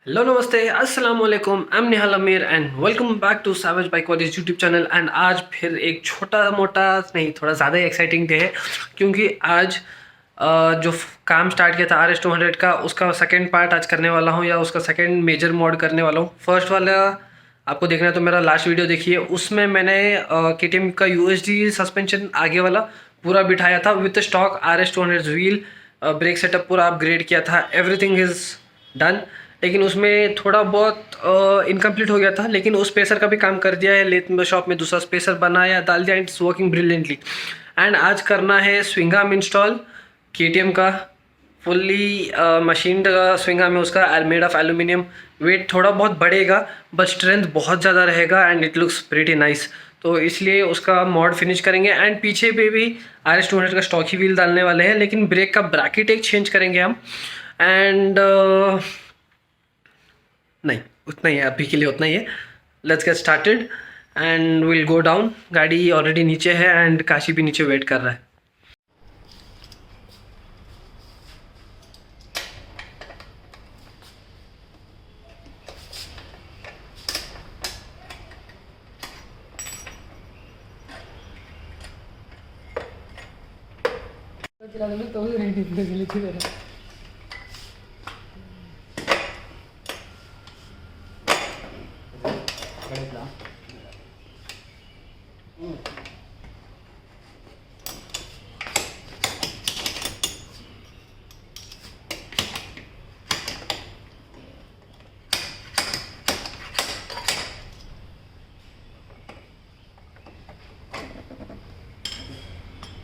Hello नमस्ते अस्सलाम वालेकुम आई am Nihal Amir and welcome back to savage bike वालीज यूट्यूब चैनल। एंड आज फिर एक छोटा मोटा नहीं थोड़ा ज़्यादा ही एक्साइटिंग डे है, क्योंकि आज जो काम स्टार्ट किया था RS 200 का, उसका सेकंड पार्ट आज करने वाला हूँ, या उसका सेकंड मेजर मॉड करने वाला हूँ। फर्स्ट वाला आपको देखना है तो मेरा लास्ट वीडियो देखिए, उसमें मैंने KTM का USD सस्पेंशन आगे वाला पूरा बिठाया था with stock RS 200 wheel, brake setup पूरा अपग्रेड किया था, एवरीथिंग इज़ डन। लेकिन उसमें थोड़ा बहुत इनकम्प्लीट हो गया था, लेकिन उस स्पेसर का भी काम कर दिया है। लेथ शॉप में दूसरा स्पेसर बनाया, डाल दिया, इट्स वर्किंग ब्रिलियंटली। एंड आज करना है स्विंग आर्म इंस्टॉल KTM का, फुल्ली मशीन स्विंग आर्म है उसका, मेड ऑफ एल्यूमिनियम। वेट थोड़ा बहुत बढ़ेगा बट स्ट्रेंथ बहुत ज़्यादा रहेगा and it looks pretty nice. तो इसलिए उसका मॉड फिनिश करेंगे। एंड पीछे पे भी RS 200 का स्टॉक ही व्हील डालने वाले हैं, लेकिन ब्रेक का ब्रैकेट एक चेंज करेंगे हम। एंड नहीं, उतना ही है अभी के लिए, उतना ही है। Let's get started and will go down. गाड़ी ऑलरेडी नीचे है एंड काशी भी नीचे वेट कर रहा है।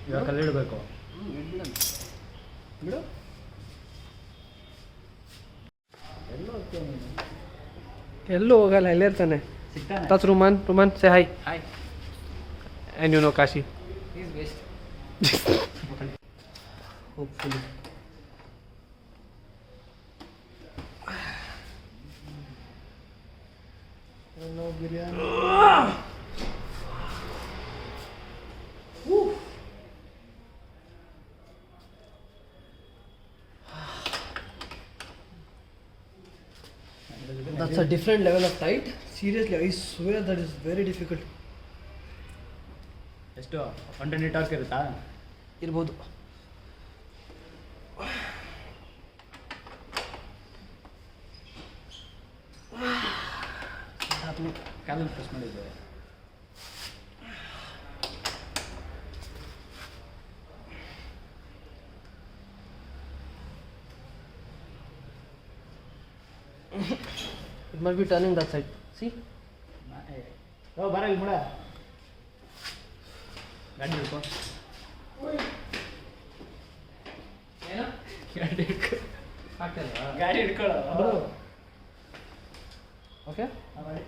ಇವಾಗ ಕಲ್ಲಿಡಬೇಕು. ಬಿಡು ಎಲ್ಲೂ ಹೋಗಲ್ಲ, ಇಲ್ಲೇ ಇರ್ತಾನೆ. ಸಿಗ್ತಾನೆ. That's Ruman say hi. Hi. And you know Kashi. He's waste. Hopefully. Hello biryani. That's a different level of tight. Seriously, I swear that is very difficult. ಎಷ್ಟು 120 ಟಾರ್ಕ್ ಇರುತ್ತಾ? ಇರ್ಬೋದು. ಕಾಲಲ್ಲಿ ಪ್ರೆಸ್ ಮಾಡಿದ್ದೆ. It must be turning that side. See? ಓ ಬರ ಇಲ್ಲಿ MUDA. ಗಾಡಿ ಹಿಡ್ಕೊ. ಏನು? ಗಾಡಿ ಹಿಡ್ಕೊ. ಆಗ್ತಿಲ್ವಾ? ಗಾಡಿ ಹಿಡ್ಕೊಳ್ಳೋ. ಓಕೆ? ಮಾಡಿ.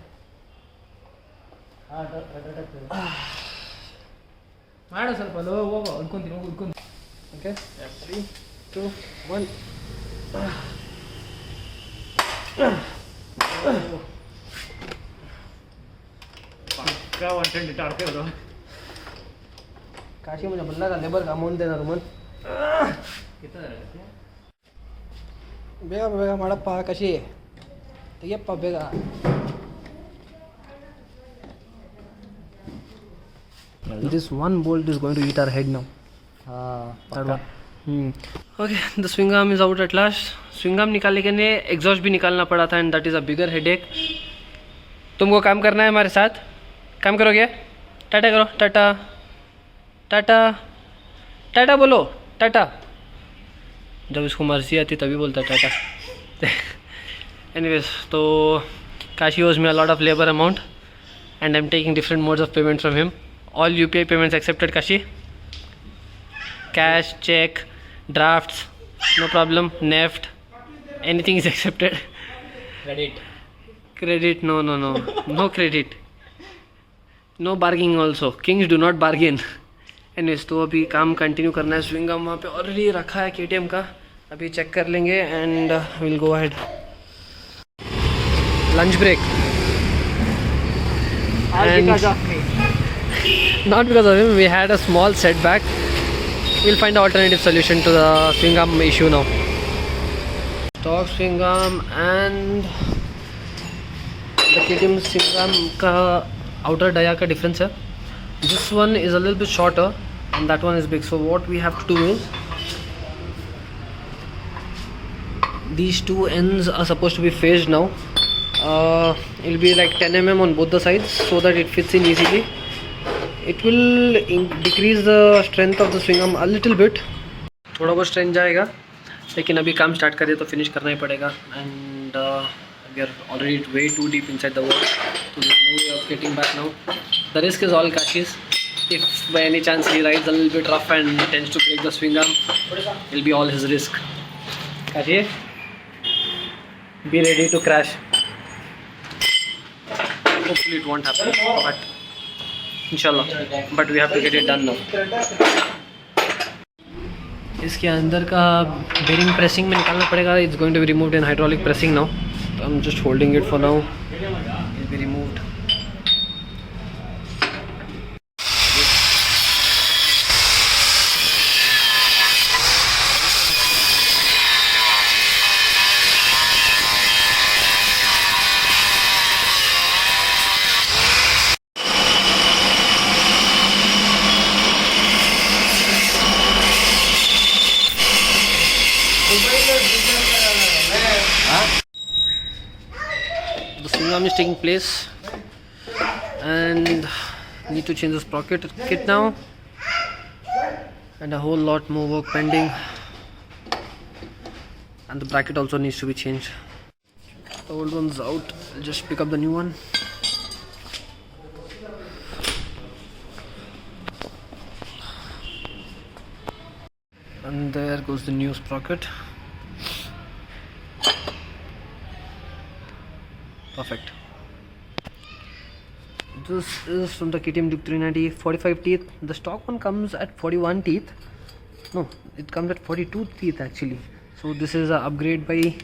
ಮಾಡು ಸ್ವಲ್ಪ ಲೋ, ಹೋಗೋ ಉಳ್ಕೊಂತೀನಿ, ಹೋಗಿ ಉಳ್ಕೊಂತೀನಿ. ಓಕೆ 3 2 1. पक्का 120 ಟಾರ್ಕ್ ಇರೋದು. काशी मुझे बोलना का लेबर का अमाउंट देना रुमन. कितना रहता है? ಬೇಗ ಬೇಗ ಮಾಡಪ್ಪ ಕಾಶಿ, ತೆಗಿಯಪ್ಪ ಬೇಗ. This one bolt is going to eat our head now. Okay, the swing arm is out at last. Swing arm निकालने के लिए एग्जॉस्ट भी निकालना पड़ा था and that is a bigger headache. तुमको काम करना है हमारे साथ, काम करोगे? टाटा करो, टाटा टाटा टाटा बोलो, टाटा. जब इसको मर्जी आती तभी बोलता टाटा. एनीवेज, तो Kashi owes me a lot of labor amount and I'm taking different modes of payment from him. All UPI payments accepted Kashi. Cash, check, drafts, no problem. NEFT, anything is accepted. Credit, no. No credit. No bargaining also. Kings do not bargain. Anyways, तो अभी काम continue करना है. Swing arm वहाँ पे already रखा है KTM का, अभी चेक कर लेंगे and will go ahead. Lunch break. Not because of him, we had a small setback. We'll find an alternative solution to the swing arm issue now. Stock swing arm and the KTM swing arm का outer dia का difference है. This one is a little bit shorter and that one is big. So what we have to do is, these two ends are supposed to be phased now. It'll be like 10 mm on both the sides so that it fits in easily. It will decrease the strength of the swing arm a little bit. थोड़ा बहुत strength जाएगा, लेकिन अभी काम start करें तो finish करना ही पड़ेगा. And we are already way too deep inside the work, so there's no way of getting back now. The risk is all Kashi's. If by any chance he rides a little bit rough and tends to break the swing arm, it'll be all his risk. Kashi, be ready to crash. Hopefully it won't happen, but inshallah. But we have to get it done now. इसके अंदर का bearing pressing में निकालना पड़ेगा. It's going to be removed in hydraulic pressing now. I'm just holding it for now. It'll be removed. The swing arm is taking place and need to change the sprocket kit now, and a whole lot more work pending, and the bracket also needs to be changed. The old one's out. I'll just pick up the new one. And there goes the new sprocket. Perfect. This is from the KTM Duke 390, 45 teeth. The stock one comes at 41 teeth. No, it comes at 42 teeth actually. So this is an upgrade by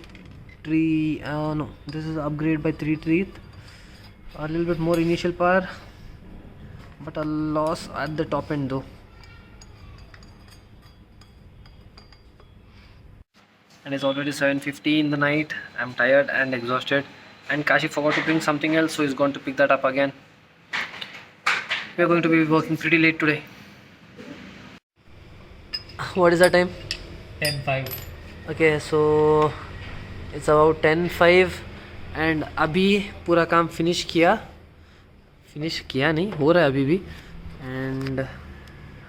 this is an upgrade by 3 teeth. A little bit more initial power, but a loss at the top end though. And it's already 7:50 in the night. I'm tired and exhausted. And Kashi forgot to bring something else, so he's going to pick that up again. We're going to be working pretty late today. What is the time? 10:05. Okay, so it's about 10:05 and अभी पूरा काम finish किया नहीं, हो रहा है अभी भी, and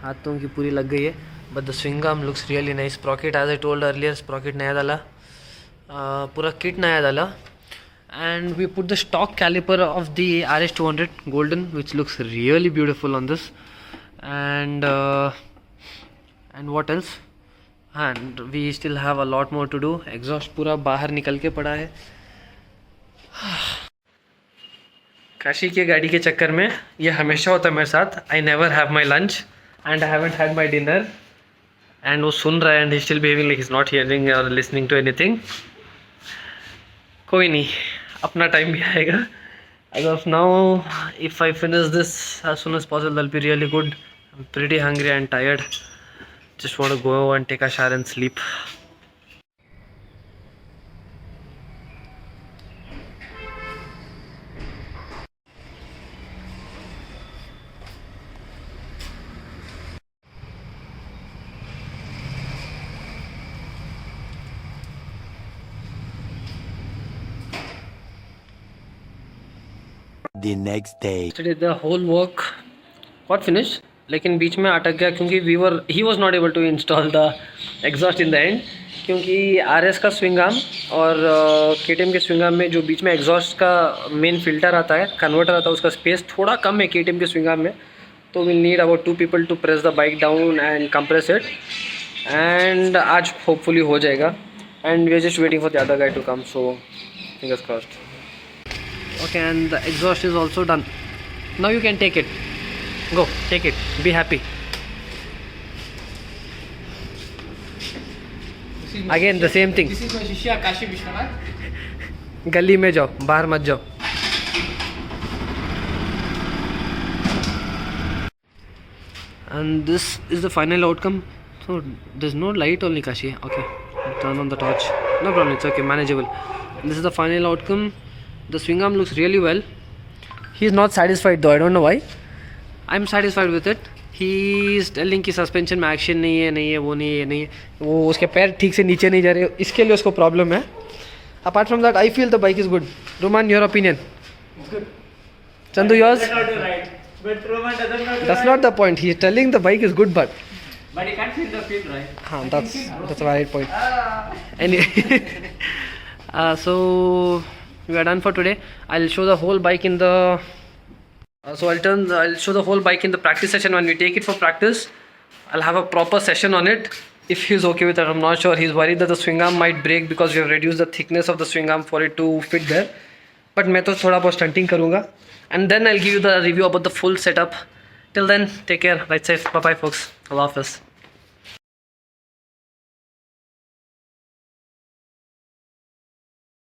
हाथों की पूरी लग गई है. But the swing arm looks really nice. Sprocket, as I told earlier, sprocket नया डाला, पूरा kit नया डाला. And we put the stock caliper of the RS200 golden, which looks really beautiful on this. And what else? And we still have a lot more to do. Exhaust पूरा बाहर निकल के पड़ा है. काशी के गाड़ी के चक्कर में ये हमेशा होता है मेरे साथ. I never have my lunch and I haven't had my dinner. And वो सुन रहा है and he's still behaving like he's not hearing or listening to anything. कोई नहीं, अपना टाइम भी आएगा. As of now, if I finish this as soon as possible, that'll be really good. I'm pretty hungry and tired. Just want to go and take a shower and sleep. The next day. Yesterday the whole work got finished, लेकिन बीच में अटक गया क्योंकि he was not able to install the exhaust in the end, क्योंकि RS का swing arm और KTM के swing arm में जो बीच में एग्जॉस्ट का मेन फिल्टर आता है, कन्वर्टर आता है, उसका स्पेस थोड़ा कम है KTM के स्विंग आर्म में. तो we'll need about 2 people to press the bike down and compress it, and आज hopefully हो जाएगा. And we are just waiting for the other guy to come, so fingers crossed. Okay, and the exhaust is also done. Now you can take it. Go, take it. Be happy. Again the same thing. This is my Shishya Kashi Vishwanath. गली में जाओ, बाहर मत जाओ. And this is the final outcome. So there's no light only, Kashi. Okay, turn on the torch. No problem, it's okay, manageable. This is the final outcome. The swing arm looks really well. He is not satisfied though, I don't know why. I'm satisfied with it. He is telling कि suspension में action नहीं है वो नहीं है नहीं है वो उसके पैर ठीक से नीचे नहीं जा रहे इसके लिए उसको प्रॉब्लम है. Apart from that, I feel the bike is good. Roman, your opinion? Good. Chandu, yours? That's not right. But Roman doesn't know. That's not the point. He's telling the bike is good, but But he can't feel the field, right? that's a valid point. Anyway, so we are done for today. I'll show the whole bike in the. I'll show the whole bike in the practice session when we take it for practice. I'll have a proper session on it. If he's okay with it, I'm not sure. He's worried that the swing arm might break because we have reduced the thickness of the swing arm for it to fit there. But मैं तो थोड़ा बहुत stunting करूँगा. And then I'll give you the review about the full setup. Till then, take care. Ride safe. Bye bye, folks. Allah Hafiz.